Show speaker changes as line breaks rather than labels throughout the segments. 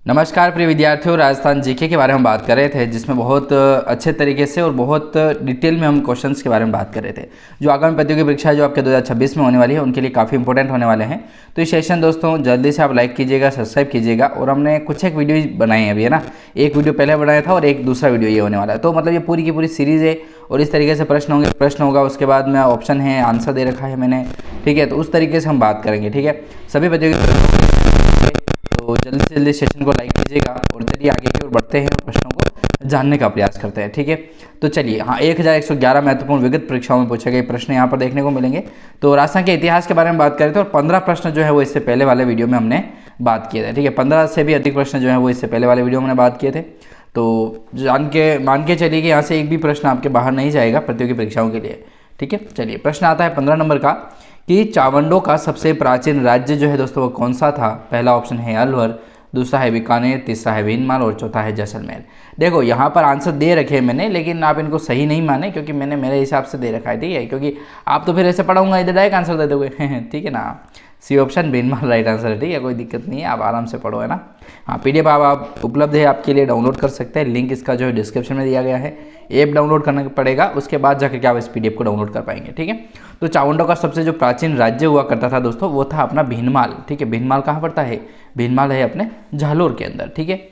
नमस्कार प्रिय विद्यार्थियों, राजस्थान जीके के बारे में बात कर रहे थे, जिसमें बहुत अच्छे तरीके से और बहुत डिटेल में हम क्वेश्चंस के बारे में बात कर रहे थे जो आगामी प्रतियोगी परीक्षा जो आपके 2026 में होने वाली है उनके लिए काफ़ी इंपॉर्टेंट होने वाले हैं। तो ये सेशन दोस्तों जल्दी से आप लाइक कीजिएगा, सब्सक्राइब कीजिएगा। और हमने कुछ एक वीडियो बनाए हैं अभी, है ना। एक वीडियो पहले बनाया था और एक दूसरा वीडियो ये होने वाला है। तो मतलब ये पूरी की पूरी सीरीज़ है और इस तरीके से प्रश्न होगा, उसके बाद में ऑप्शन है, आंसर दे रखा है मैंने, ठीक है। तो उस तरीके से हम बात करेंगे, ठीक है। सभी प्रतियोगी तो जल्दी से जल्दी सेशन को लाइक कीजिएगा और चलिए आगे की ओर बढ़ते हैं, प्रश्नों को जानने का प्रयास करते हैं, ठीक है। तो चलिए, हाँ, 1111 महत्वपूर्ण विगत परीक्षाओं में पूछे गए प्रश्न यहाँ पर देखने को मिलेंगे। तो राजस्थान के इतिहास के बारे में बात करें तो 15 प्रश्न जो है वो इससे पहले वाले वीडियो में हमने बात किए थे, ठीक है। 15 से भी अधिक प्रश्न जो है वो इससे पहले वाले वीडियो में हमने बात किए थे। तो मान के चलिए कि यहाँ से एक भी प्रश्न आपके बाहर नहीं जाएगा प्रतियोगी परीक्षाओं के लिए, ठीक है। चलिए, प्रश्न आता है 15 नंबर का कि चावंडों का सबसे प्राचीन राज्य जो है दोस्तों वो कौन सा था। पहला ऑप्शन है अलवर, दूसरा है बीकानेर, तीसरा है भीनमाल और चौथा है जैसलमेर। देखो यहाँ पर आंसर दे रखे हैं मैंने, लेकिन आप इनको सही नहीं माने क्योंकि मैंने मेरे हिसाब से दे रखा है, ठीक है। क्योंकि आप तो फिर ऐसे पढ़ाऊंगा इधर डायरेक्ट आंसर दे दोगे ठीक है ना। C option Bhinmal right answer है, ठीक है। कोई दिक्कत नहीं है, आप आराम से पढ़ो, है ना। हाँ, PDF आप उपलब्ध है आपके लिए, डाउनलोड कर सकते हैं। लिंक इसका जो है डिस्क्रिप्शन में दिया गया है। ऐप डाउनलोड करना पड़ेगा, उसके बाद जाकर के आप इस PDF को डाउनलोड कर पाएंगे, ठीक है। तो चावंडों का सबसे जो प्राचीन राज्य हुआ करता था दोस्तों वो था अपना भीनमाल, ठीक है। भीनमाल कहाँ पड़ता है? भीनमाल है अपने जालोर के अंदर, ठीक है।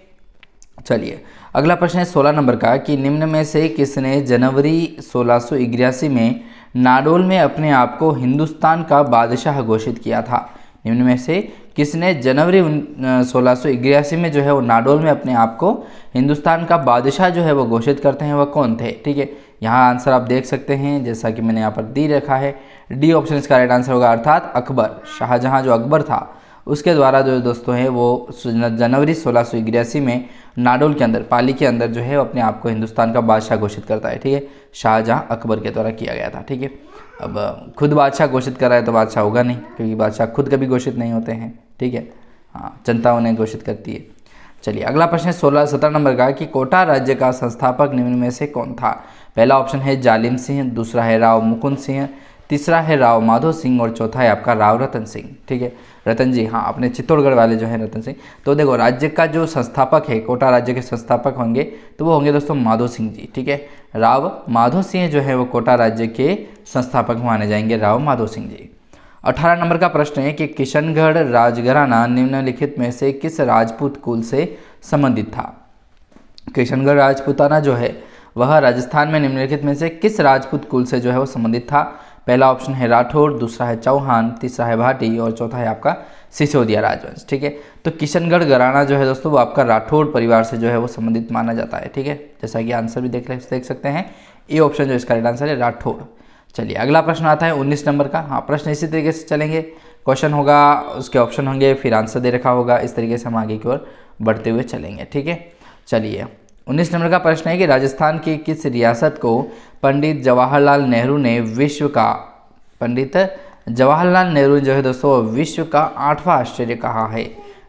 चलिए, अगला प्रश्न है 16 नंबर का कि निम्न में से किसने जनवरी 1681 में नाडोल में अपने आप को हिंदुस्तान का बादशाह घोषित किया था। निम्न में से किसने जनवरी 1681 में जो है वो नाडोल में अपने आप को हिंदुस्तान का बादशाह जो है वो घोषित करते हैं, वह कौन थे, ठीक है। यहाँ आंसर आप देख सकते हैं जैसा कि मैंने यहाँ पर दी रखा है। डी ऑप्शन इसका राइट आंसर होगा, अर्थात अकबर। शाहजहाँ जो अकबर था उसके द्वारा जो दोस्तों है वो जनवरी 1681 में नाडोल के अंदर, पाली के अंदर जो है वो अपने आप को हिंदुस्तान का बादशाह घोषित करता है, ठीक है। शाहजहाँ अकबर के द्वारा किया गया था, ठीक है। अब खुद बादशाह घोषित कर रहा है तो बादशाह होगा नहीं, क्योंकि बादशाह खुद कभी घोषित नहीं होते हैं, ठीक है। हाँ, जनता उन्हें घोषित करती है। चलिए, अगला प्रश्न है 17 नंबर का कि कोटा राज्य का संस्थापक निम्न में से कौन था। पहला ऑप्शन है जालिम सिंह, दूसरा है राव मुकुंद सिंह, तीसरा है राव माधो सिंह और चौथा है आपका राव रतन सिंह, ठीक है। रतन जी, हाँ, अपने चित्तौड़गढ़ वाले जो है रतन सिंह। तो देखो, राज्य का जो संस्थापक है, कोटा राज्य के संस्थापक होंगे तो वो होंगे दोस्तों माधो सिंह जी, ठीक है। राव माधो सिंह जो है वो कोटा राज्य के संस्थापक माने जाएंगे, राव माधो सिंह जी। 18 नंबर का प्रश्न है कि किशनगढ़ राजघराना निम्नलिखित में से किस राजपूत कुल से संबंधित था। किशनगढ़ राजपूताना जो है वह राजस्थान में निम्नलिखित में से किस राजपूत कुल से जो है वो संबंधित था। पहला ऑप्शन है राठौर, दूसरा है चौहान, तीसरा है भाटी और चौथा है आपका सिसोदिया राजवंश, ठीक है। तो किशनगढ़ घराना जो है दोस्तों वो आपका राठौर परिवार से जो है वो संबंधित माना जाता है, ठीक है। जैसा कि आंसर भी देख सकते हैं, ए ऑप्शन जो इसका राइट आंसर है राठौर। चलिए, अगला प्रश्न आता है 19 नंबर का। हाँ, प्रश्न इसी तरीके से चलेंगे, क्वेश्चन होगा, उसके ऑप्शन होंगे, फिर आंसर दे रखा होगा। इस तरीके से हम आगे की ओर बढ़ते हुए चलेंगे, ठीक है। चलिए, 19 नंबर का प्रश्न है कि राजस्थान की किस रियासत को पंडित जवाहरलाल नेहरू ने जो है दोस्तों विश्व का 8वां आश्चर्य कहा है।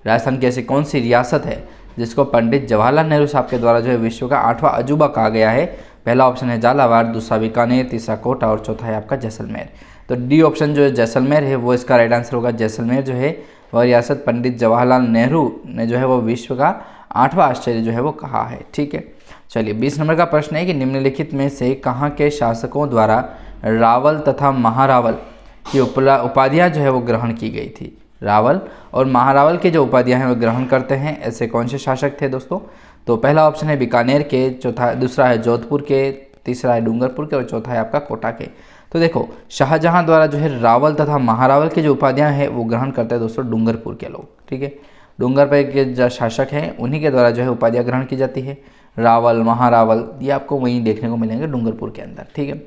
राजस्थान की ऐसी कौन सी रियासत है जिसको पंडित जवाहरलाल नेहरू साहब के द्वारा जो है विश्व का 8वां अजूबा कहा गया है। पहला ऑप्शन है झालावाड़, दूसरा बीकानेर, तीसरा कोटा और चौथा है आपका जैसलमेर। तो डी ऑप्शन जो है जैसलमेर है वो इसका राइट आंसर होगा। जैसलमेर जो है वह रियासत पंडित जवाहरलाल नेहरू ने जो है वो विश्व का 8वां आश्चर्य जो है वो कहा है, ठीक है। चलिए, 20 नंबर का प्रश्न है कि निम्नलिखित में से कहाँ के शासकों द्वारा रावल तथा महारावल की उपाधियाँ जो है वो ग्रहण की गई थी। रावल और महारावल की जो उपाधियाँ हैं वो ग्रहण करते हैं, ऐसे कौन से शासक थे दोस्तों। तो पहला ऑप्शन है बीकानेर के, दूसरा है जोधपुर के, तीसरा है डूंगरपुर के और चौथा है आपका कोटा के। तो देखो, शाहजहाँ द्वारा जो है रावल तथा महारावल की जो उपाधियाँ हैं वो ग्रहण करते हैं दोस्तों डूंगरपुर के लोग, ठीक है। डूंगरपुर के जो शासक हैं उन्हीं के द्वारा जो है उपाधियाँ ग्रहण की जाती है। रावल, महारावल ये आपको वहीं देखने को मिलेंगे डूंगरपुर के अंदर, ठीक है।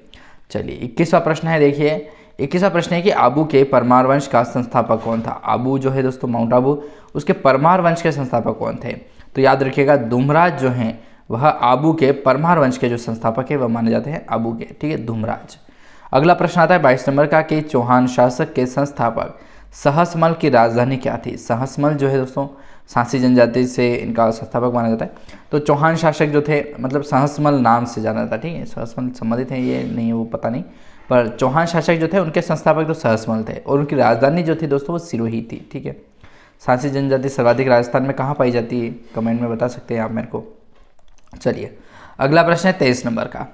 चलिए, 21वां प्रश्न है, देखिए 21वां प्रश्न है कि आबू के परमार वंश का संस्थापक कौन था। आबू जो है दोस्तों माउंट आबू, उसके परमार वंश के संस्थापक कौन थे। तो याद रखिएगा, धूमराज जो हैं वह आबू के परमार वंश के जो संस्थापक है वह माने जाते हैं आबू के, ठीक है, धूमराज। अगला प्रश्न आता है 22 नंबर का कि चौहान शासक के संस्थापक सहसमल की राजधानी क्या थी। सहसमल जो है दोस्तों सांसी जनजाति से इनका संस्थापक माना जाता है। तो चौहान शासक जो थे, मतलब सहसमल नाम से जाना जाता है, ठीक है। सहसमल संबंधित है ये नहीं है वो पता नहीं, पर चौहान शासक जो थे उनके संस्थापक तो सहसमल थे और उनकी राजधानी जो थी दोस्तों वो सिरोही थी, ठीक है। सांसी जनजाति सर्वाधिक राजस्थान में कहाँ पाई जाती है, कमेंट में बता सकते हैं आप मेरे को। चलिए अगला प्रश्न है 23 नंबर का।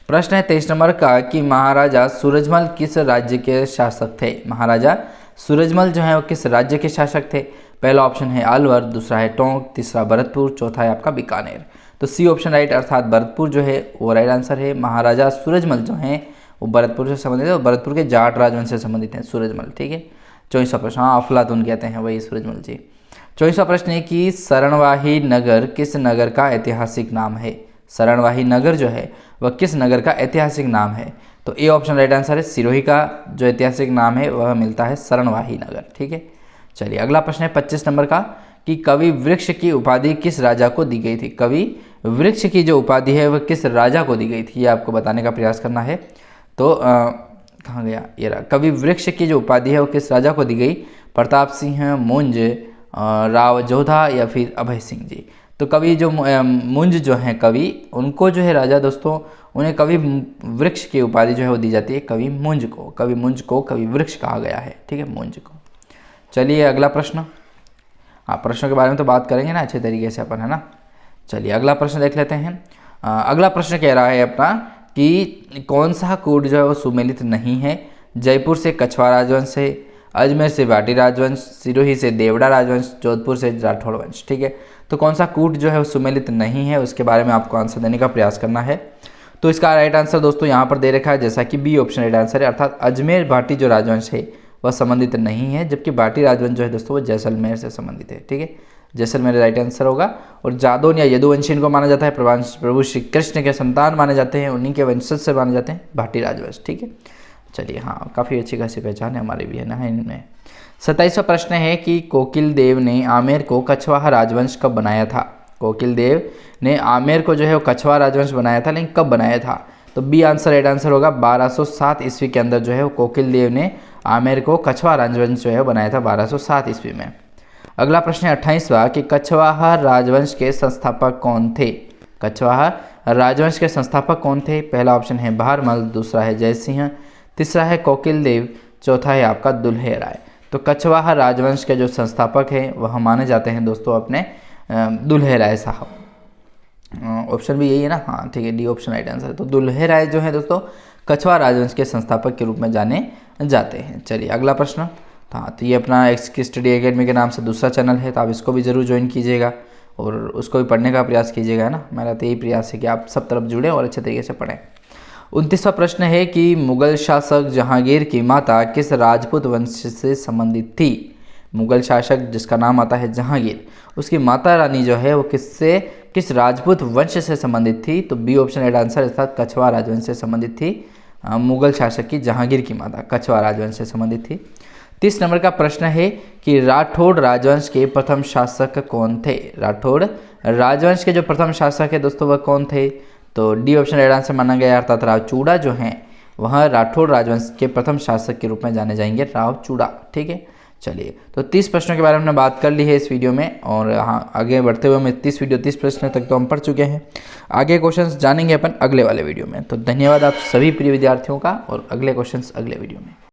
प्रश्न है 23 नंबर का कि महाराजा सूरजमल किस राज्य के शासक थे। महाराजा सूरजमल जो है वो किस राज्य के शासक थे। पहला ऑप्शन है अलवर, दूसरा है टोंक, तीसरा भरतपुर, चौथा है आपका बीकानेर। तो सी ऑप्शन राइट, अर्थात भरतपुर जो है वो राइट आंसर है। महाराजा सूरजमल जो हैं वो भरतपुर से संबंधित है और भरतपुर के जाट राजवंश से संबंधित हैं सूरजमल, ठीक है। 24वां प्रश्न, हाँ अफलातून कहते हैं वही सूरजमल जी। 24वां प्रश्न है कि शरणवाही नगर किस नगर का ऐतिहासिक नाम है। शरणवाही नगर जो है वह किस नगर का ऐतिहासिक नाम है। तो ए ऑप्शन राइट आंसर है। सिरोही का जो ऐतिहासिक नाम है वह मिलता है शरणवाही नगर, ठीक है। चलिए अगला प्रश्न है 25 नंबर का कि कवि वृक्ष की उपाधि किस राजा को दी गई थी। कवि वृक्ष की जो उपाधि है वह किस राजा को दी गई थी, ये आपको बताने का प्रयास करना है। तो कहाँ गया ये रहा। कवि वृक्ष की जो उपाधि है वो किस राजा को दी गई। प्रताप सिंह, मुंज, राव जोधा या फिर अभय सिंह जी। तो कवि जो मुंज जो हैं कवि, उनको जो है राजा दोस्तों उन्हें कवि वृक्ष की उपाधि जो है वो दी जाती है कवि मुंज को। कवि मुंज को कवि वृक्ष कहा गया है, ठीक है, मुंज को। चलिए अगला प्रश्न, हाँ प्रश्नों के बारे में तो बात करेंगे ना अच्छे तरीके से अपन, है ना। चलिए अगला प्रश्न देख लेते हैं। अगला प्रश्न कह रहा है अपना कि कौन सा कूट जो है वो सुमेलित नहीं है। जयपुर से कछवा राजवंश है, अजमेर से भाटी राजवंश, सिरोही से देवड़ा राजवंश, जोधपुर से राठौड़ वंश, ठीक है। तो कौन सा कूट जो है वो सुमेलित नहीं है, उसके बारे में आपको आंसर देने का प्रयास करना है। तो इसका राइट आंसर दोस्तों यहाँ पर दे रखा है, जैसा कि बी ऑप्शन राइट आंसर है, अर्थात अजमेर भाटी जो राजवंश है वह संबंधित नहीं है, जबकि भाटी राजवंश जो है दोस्तों वो जैसलमेर से संबंधित है, ठीक है। जैसलमेर राइट आंसर होगा। और जादौन या यदुवंशी इनको माना जाता है, प्रभु श्री कृष्ण के संतान माने जाते हैं, उन्हीं के वंशज से माने जाते हैं भाटी राजवंश, ठीक है। चलिए हाँ काफ़ी अच्छी खासी पहचान है हमारे भी, है ना इनमें। 27वां प्रश्न है कि कोकिल देव ने आमेर को कछवाहा राजवंश कब बनाया था। कोकिल देव ने आमेर को जो है वो कछवाहा राजवंश बनाया था, लेकिन कब बनाया था। तो बी आंसर राइट आंसर होगा। 1207 ईस्वी के अंदर जो है वो कोकिल देव ने आमेर को कछवाहा राजवंश जो है बनाया था 1207 ईस्वी में। अगला प्रश्न है 28वां कि कछवाहा राजवंश के संस्थापक कौन थे। कछवाहा राजवंश के संस्थापक कौन थे। पहला ऑप्शन है भारमल, दूसरा है जयसिंह, तीसरा है कोकिल देव, चौथा है आपका दुल्हे राय। तो कछवाहा राजवंश के जो संस्थापक हैं वह माने जाते हैं दोस्तों अपने दुल्हे राय साहब। ऑप्शन भी यही है ना, हाँ ठीक है, डी ऑप्शन राइट आंसर है। तो दुल्हे राय जो है दोस्तों कछवाहा राजवंश के संस्थापक के रूप में जाने जाते हैं। चलिए अगला प्रश्न, हाँ तो ये अपना एक्स स्टडी एकेडमी के नाम से दूसरा चैनल है, तो आप इसको भी ज़रूर ज्वाइन कीजिएगा और उसको भी पढ़ने का प्रयास कीजिएगा, है ना। मेरा तो यही प्रयास है कि आप सब तरफ जुड़ें और अच्छे तरीके से पढ़ें। 29वां प्रश्न है कि मुगल शासक जहांगीर की माता किस राजपूत वंश से संबंधित थी। मुगल शासक जिसका नाम आता है जहांगीर, उसकी माता रानी जो है वो किस राजपूत वंश से संबंधित थी। तो बी ऑप्शन राइट आंसर, अर्थात कछवाहा राजवंश से संबंधित थी। मुगल शासक की जहांगीर की माता कछवाहा राजवंश से संबंधित थी। 30 नंबर का प्रश्न है कि राठौड़ राजवंश के प्रथम शासक कौन थे। राठौड़ राजवंश के जो प्रथम शासक है दोस्तों वह कौन थे। तो डी ऑप्शन राइट आंसर माना गया, अर्थात राव चूड़ा जो हैं वह राठौड़ राजवंश के प्रथम शासक के रूप में जाने जाएंगे, राव चूड़ा, ठीक है। चलिए तो 30 प्रश्नों के बारे में हमने बात कर ली है इस वीडियो में, और हाँ आगे बढ़ते हुए हम 30 प्रश्न तक तो हम पढ़ चुके हैं। आगे क्वेश्चंस जानेंगे अपन अगले वाले वीडियो में। तो धन्यवाद आप सभी प्रिय विद्यार्थियों का, और अगले क्वेश्चंस अगले वीडियो में।